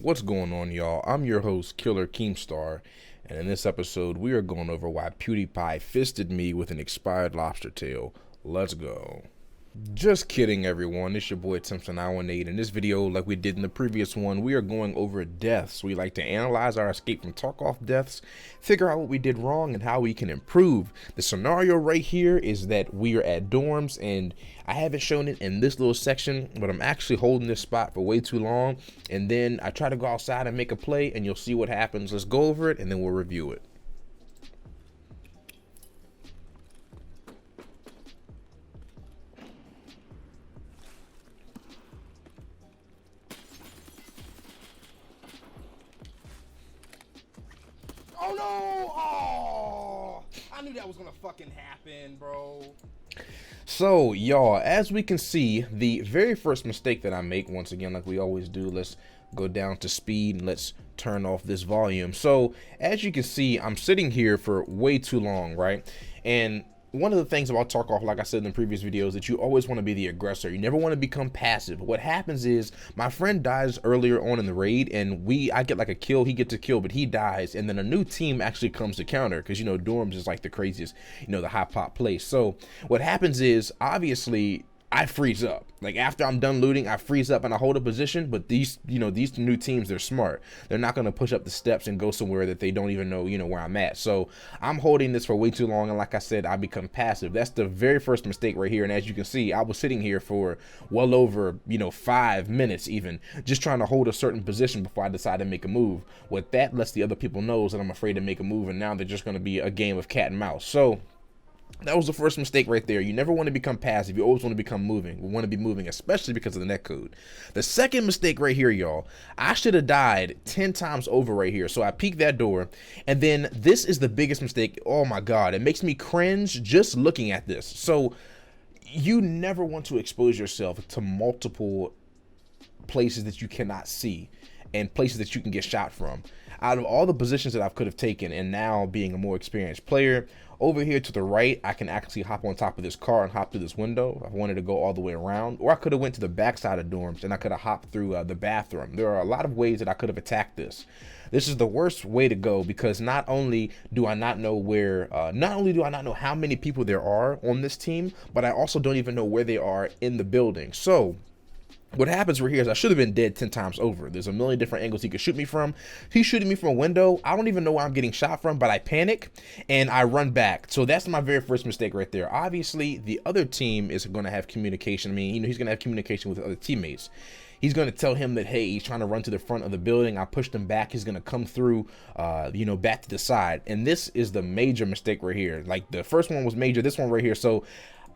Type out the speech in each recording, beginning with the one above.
What's going on, y'all? I'm your host, Killer Keemstar, and in this episode, we are going over why PewDiePie fisted me with an expired lobster tail. Let's go. Just kidding, everyone. It's your boy Simpson918. In this video, like we did in the previous one, we are going over deaths. We like to analyze our escape from Tarkov deaths, figure out what we did wrong and how we can improve. The scenario right here is that we are at dorms, and I haven't shown it in this little section, but I'm actually holding this spot for way too long, and then I try to go outside and make a play, and you'll see what happens. Let's go over it, and then we'll review it. Oh no! Oh, I knew that was gonna fucking happen, bro. So, y'all, as we can see, the very first mistake that I make, once again, like we always do, let's go down to speed and let's turn off this volume. So, as you can see, I'm sitting here for way too long, right? And one of the things about Tarkov, like I said in the previous videos, that you always want to be the aggressor. You never want to become passive. What happens is my friend dies earlier on in the raid, and I get like a kill, he gets a kill, but he dies, and then a new team actually comes to counter, because, you know, dorms is like the craziest, you know, the hot pot place. So what happens is, obviously, I freeze up. Like, after I'm done looting, I freeze up and I hold a position, but these new teams, they're smart. They're not going to push up the steps and go somewhere that they don't even know, you know, where I'm at. So I'm holding this for way too long, and like I said, I become passive. That's the very first mistake right here, and as you can see, I was sitting here for well over, you know, 5 minutes even, just trying to hold a certain position before I decide to make a move. What that lets the other people know is that I'm afraid to make a move, and now they're just going to be a game of cat and mouse. So that was the first mistake right there. You never want to become passive. You always want to become moving. We want to be moving, especially because of the netcode. The second mistake right here, y'all, I should have died 10 times over right here. So I peeked that door, and then this is the biggest mistake. Oh my God, it makes me cringe just looking at this. So you never want to expose yourself to multiple places that you cannot see and places that you can get shot from. Out of all the positions that I could have taken, and now being a more experienced player, over here to the right, I can actually hop on top of this car and hop through this window. I wanted to go all the way around, or I could have went to the back side of dorms and I could have hopped through the bathroom. There are a lot of ways that I could have attacked this. This is the worst way to go, because not only do I not know how many people there are on this team, but I also don't even know where they are in the building. So what happens right here is I should have been dead 10 times over. There's a million different angles he could shoot me from. He's shooting me from a window. I don't even know where I'm getting shot from, but I panic and I run back. So that's my very first mistake right there. Obviously, the other team is going to have communication. I mean, you know, he's going to have communication with other teammates. He's going to tell him that, hey, he's trying to run to the front of the building. I pushed him back. He's going to come through, you know, back to the side. And this is the major mistake right here. Like, the first one was major. This one right here. So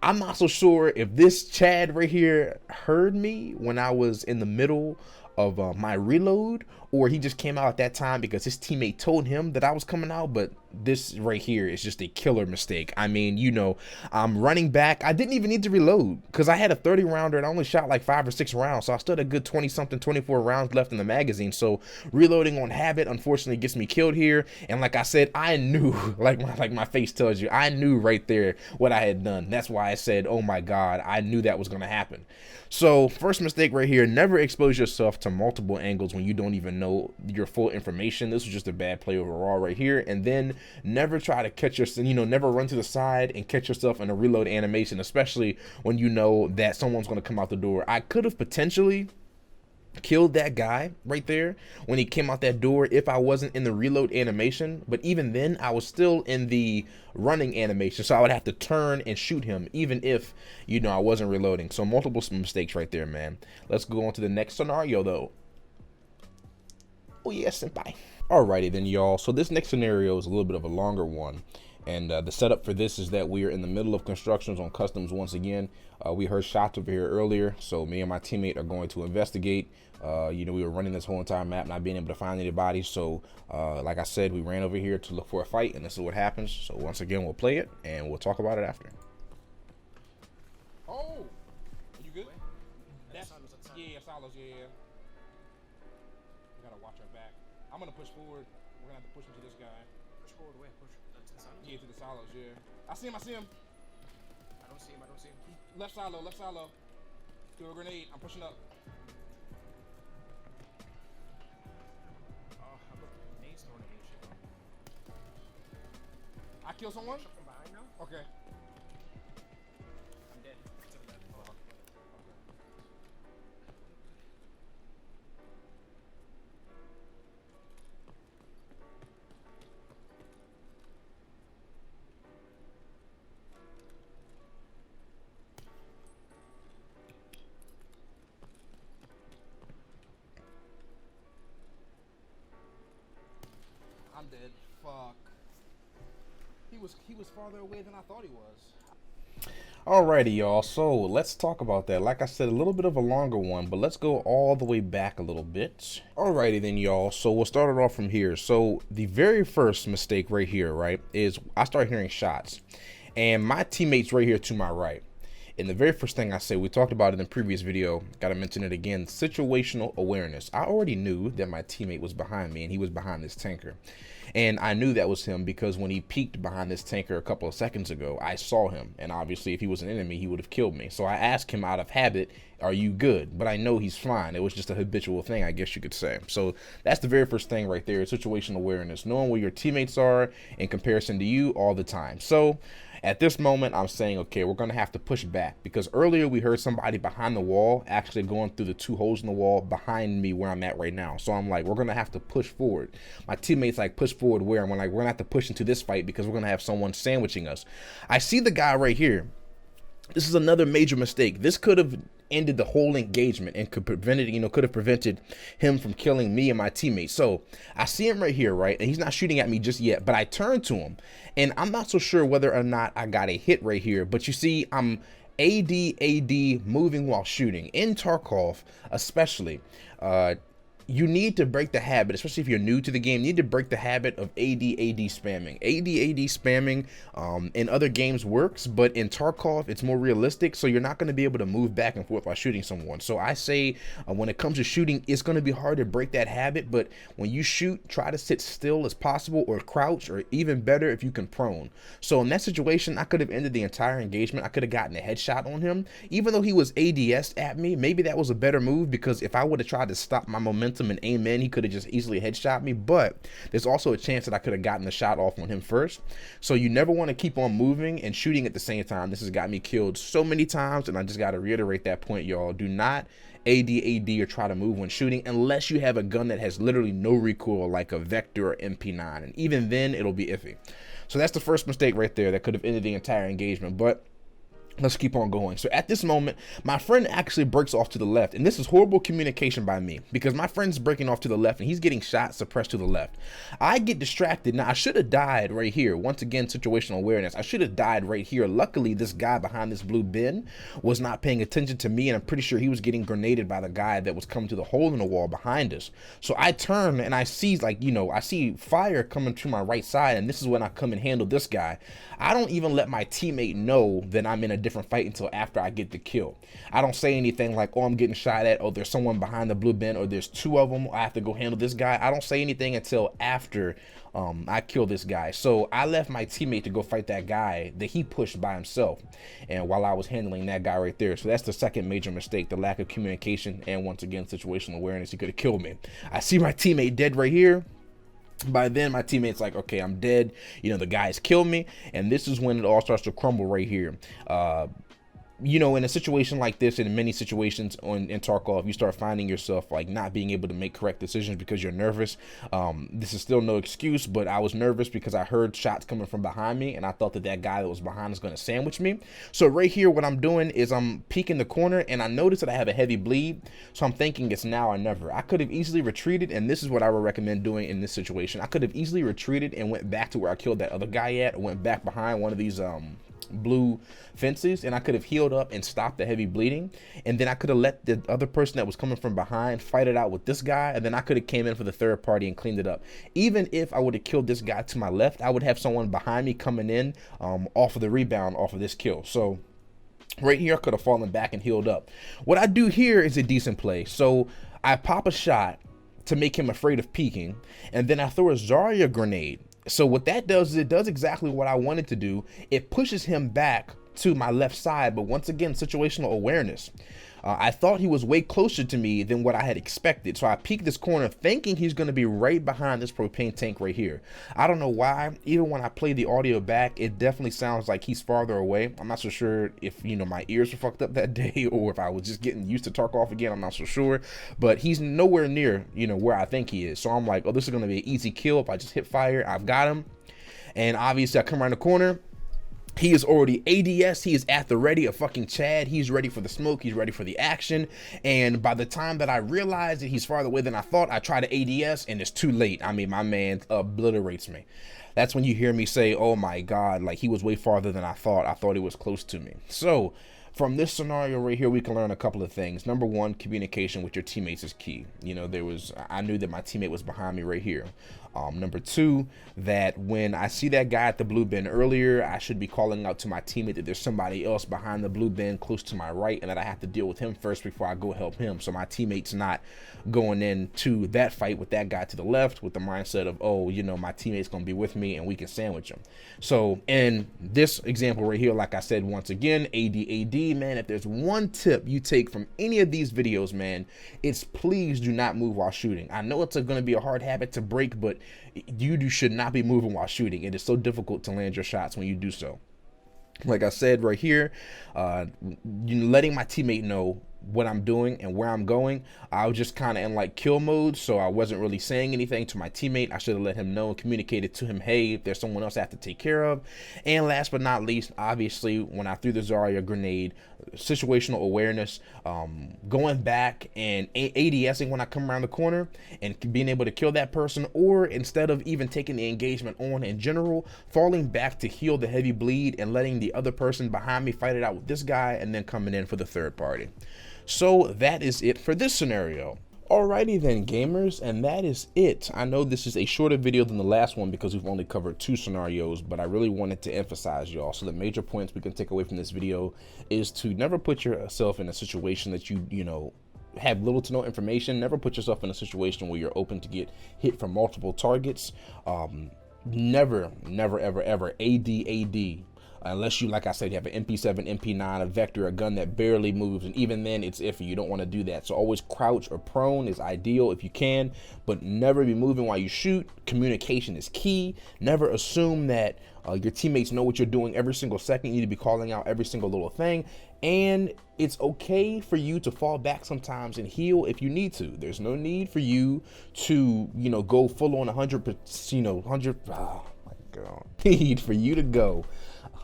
I'm not so sure if this Chad right here heard me when I was in the middle of my reload, or he just came out at that time because his teammate told him that I was coming out. But this right here is just a killer mistake. I mean, you know, I'm running back. I didn't even need to reload because I had a 30 rounder and I only shot like 5 or 6 rounds. So I still had a good 20 something, 24 rounds left in the magazine. So reloading on habit, unfortunately, gets me killed here. And like I said, I knew, like my face tells you, I knew right there what I had done. That's why I said, oh my God, I knew that was going to happen. So first mistake right here, never expose yourself to multiple angles when you don't even know your full information. This was just a bad play overall right here. And then never try to catch yourself, you know, never run to the side and catch yourself in a reload animation, especially when you know that someone's going to come out the door. I could have potentially killed that guy right there when he came out that door if I wasn't in the reload animation, but even then I was still in the running animation, so I would have to turn and shoot him even if, you know, I wasn't reloading. So multiple mistakes right there, man. Let's go on to the next scenario though. Oh yes, senpai. Alrighty then, y'all. So this next scenario is a little bit of a longer one. And the setup for this is that we are in the middle of constructions on customs once again. We heard shots over here earlier, so me and my teammate are going to investigate. You know, we were running this whole entire map, not being able to find anybody. So like I said, we ran over here to look for a fight, and this is what happens. So once again, we'll play it, and we'll talk about it after. Oh, are you good? That's yeah, silos, yeah. We gotta watch our back. I'm gonna push forward. We're gonna have to push into this guy. Push forward where? Push to the silos? Yeah, to the silos, yeah. I see him, I see him. I don't see him, I don't see him. Left silo, left silo. Throw a grenade, I'm pushing up. kill someone? Shot from behind now. Okay. I'm dead. To the left. I'm dead. Fuck. He was farther away than I thought he was. Alrighty, y'all. So let's talk about that. Like I said, a little bit of a longer one, but let's go all the way back a little bit. Alrighty then, y'all. So we'll start it off from here. So the very first mistake right here, right, is I start hearing shots, and my teammate's right here to my right. And the very first thing I say, we talked about it in the previous video, gotta mention it again, situational awareness. I already knew that my teammate was behind me and he was behind this tanker. And I knew that was him because when he peeked behind this tanker a couple of seconds ago, I saw him. And obviously if he was an enemy, he would have killed me. So I asked him out of habit, are you good? But I know he's fine. It was just a habitual thing, I guess you could say. So that's the very first thing right there, situational awareness, knowing where your teammates are in comparison to you all the time. So at this moment, I'm saying, okay, we're going to have to push back because earlier we heard somebody behind the wall actually going through the 2 holes in the wall behind me where I'm at right now. So I'm like, we're going to have to push forward. My teammates like, push forward where? And we're like, we're going to have to push into this fight because we're going to have someone sandwiching us. I see the guy right here. This is another major mistake. This could have ended the whole engagement and could have prevented him from killing me and my teammates. So I see him right here, right? And he's not shooting at me just yet, but I turn to him and I'm not so sure whether or not I got a hit right here, but you see, I'm AD moving while shooting. In Tarkov, especially, you need to break the habit, especially if you're new to the game, you need to break the habit of AD spamming. AD spamming in other games works, but in Tarkov, it's more realistic, so you're not going to be able to move back and forth while shooting someone. So I say when it comes to shooting, it's going to be hard to break that habit, but when you shoot, try to sit still as possible or crouch, or even better if you can prone. So in that situation, I could have ended the entire engagement. I could have gotten a headshot on him. Even though he was ADS at me, maybe that was a better move because if I would have tried to stop my momentum and aim in, he could have just easily headshot me, but there's also a chance that I could have gotten the shot off on him first. So you never want to keep on moving and shooting at the same time. This has got me killed so many times, and I just got to reiterate that point, y'all. Do not AD or try to move when shooting unless you have a gun that has literally no recoil like a Vector or MP9, and even then it'll be iffy. So that's the first mistake right there that could have ended the entire engagement, but let's keep on going. So at this moment, my friend actually breaks off to the left, and this is horrible communication by me because my friend's breaking off to the left and he's getting shot suppressed to the left. I get distracted. Now I should have died right here. Once again, situational awareness. I should have died right here. Luckily, this guy behind this blue bin was not paying attention to me, and I'm pretty sure he was getting grenaded by the guy that was coming to the hole in the wall behind us. So I turn and I see, like, I see fire coming to my right side, and this is when I come and handle this guy. I don't even let my teammate know that I'm in a different fight until after I get the kill. I don't say anything like, oh, I'm getting shot at, oh, there's someone behind the blue bin, or there's 2 of them, I have to go handle this guy. I don't say anything until after I kill this guy. So I left my teammate to go fight that guy that he pushed by himself, and while I was handling that guy right there. So that's the second major mistake, the lack of communication, and once again, situational awareness. He could have killed me. I see my teammate dead right here. By then, my teammate's like, okay, I'm dead. The guys killed me. And this is when it all starts to crumble right here. In a situation like this, and in many situations in Tarkov, you start finding yourself like not being able to make correct decisions because you're nervous. This is still no excuse, but I was nervous because I heard shots coming from behind me, and I thought that guy that was behind was going to sandwich me. So right here, what I'm doing is I'm peeking the corner, and I notice that I have a heavy bleed. So I'm thinking it's now or never. I could have easily retreated, and this is what I would recommend doing in this situation. I could have easily retreated and went back to where I killed that other guy at, or went back behind one of these blue fences, and I could have healed up and stopped the heavy bleeding, and then I could have let the other person that was coming from behind fight it out with this guy, and then I could have came in for the third party and cleaned it up. Even if I would have killed this guy to my left, I would have someone behind me coming in off of the rebound off of this kill. So right here, I could have fallen back and healed up. What I do here is a decent play. So I pop a shot to make him afraid of peeking, and then I throw a Zarya grenade. So what that does is it does exactly what I wanted to do. It pushes him back to my left side, but once again, situational awareness. I thought he was way closer to me than what I had expected. So I peeked this corner thinking he's going to be right behind this propane tank right here. I don't know why. Even when I play the audio back, it definitely sounds like he's farther away. I'm not so sure if, you know, my ears were fucked up that day or if I was just getting used to Tarkov again. I'm not so sure. But he's nowhere near, you know, where I think he is. So I'm like, oh, this is going to be an easy kill. If I just hit fire, I've got him. And obviously I come around the corner. He is already ADS, he is at the ready, a fucking Chad. He's ready for the smoke, he's ready for the action. And by the time that I realize that he's farther away than I thought, I try to ADS and it's too late. I mean, my man obliterates me. That's when you hear me say, oh my God, like he was way farther than I thought. I thought he was close to me. So from this scenario right here, we can learn a couple of things. Number one, communication with your teammates is key. You know, I knew that my teammate was behind me right here. Number two, that when I see that guy at the blue bin earlier, I should be calling out to my teammate that there's somebody else behind the blue bin close to my right and that I have to deal with him first before I go help him. So my teammate's not going into that fight with that guy to the left with the mindset of, oh, you know, my teammate's going to be with me and we can sandwich him. So in this example right here, like I said, once again, AD, man, if there's one tip you take from any of these videos, man, it's please do not move while shooting. I know it's going to be a hard habit to break, but you should not be moving while shooting. It is so difficult to land your shots when you do so. Like I said right here, letting my teammate know what I'm doing and where I'm going. I was just kind of in like kill mode, so I wasn't really saying anything to my teammate. I should have let him know and communicated to him, hey, if there's someone else I have to take care of. And last but not least, obviously, when I threw the Zarya grenade, situational awareness, going back and ADSing when I come around the corner and being able to kill that person, or instead of even taking the engagement on in general, falling back to heal the heavy bleed and letting the other person behind me fight it out with this guy and then coming in for the third party. So that is it for this scenario. Alrighty then, gamers, and that is it. I know this is a shorter video than the last one because we've only covered 2 scenarios, but I really wanted to emphasize, y'all. So the major points we can take away from this video is to never put yourself in a situation that you know, have little to no information. Never put yourself in a situation where you're open to get hit from multiple targets. Never, ever AD. Unless you, like I said, you have an MP7, MP9, a Vector, a gun that barely moves, and even then it's iffy. You don't want to do that. So always crouch or prone is ideal if you can, but never be moving while you shoot. Communication is key. Never assume that your teammates know what you're doing every single second. You need to be calling out every single little thing. And it's okay for you to fall back sometimes and heal if you need to. There's no need for you to, you know, go full on 100%, you know, 100, oh my God. Need for you to go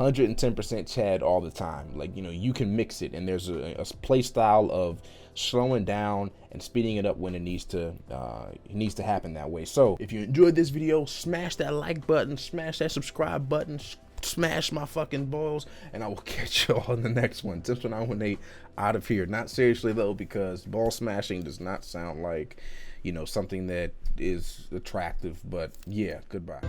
110% Chad all the time. Like, you know, you can mix it, and there's a play style of slowing down and speeding it up when it needs to happen that way. So if you enjoyed this video, smash that like button, smash that subscribe button, smash my fucking balls, and I will catch y'all in the next one. Tips when I went out of here. Not seriously though, because ball smashing does not sound like, you know, something that is attractive. But yeah, goodbye.